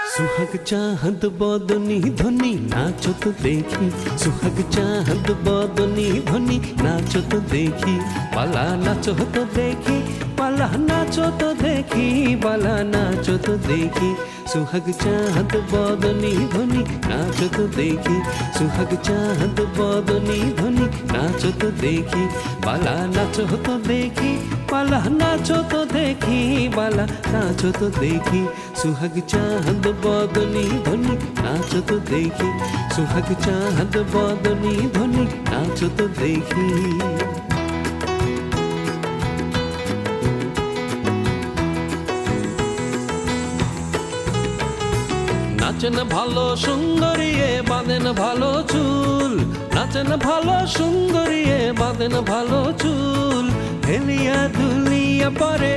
सुहाग चाहत बदनी ध्वनि नाचो तो देखी, सुहाग चाहत बदनी ध्वनि नाचो तो देखी, बाला नाचो तो देखी, बाला नाचो तो देखी, बाला नाचो तो देखी। सुहाग चाहत बदनी ध्वनि नाचो तो देखी, सुहाग चाहत बदनी ध्वनि नाचो तो देखी, बाला नाचो तो देखी, बाला नाचो तो देखी, बाला नाचो तो देखी। सुहाग चाहत बदनी ध्वनि नाचो तो देखी, सुहाग चाहत बदनी ध्वनि नाचो तो देखी। নাচেন ভালো সুন্দরীয়ে বাঁধেন ভালো চুল, নাচেন ভালো সুন্দরীয়ে বাঁধেন ভালো চুল, হেলিয়া দুলিয়া পরে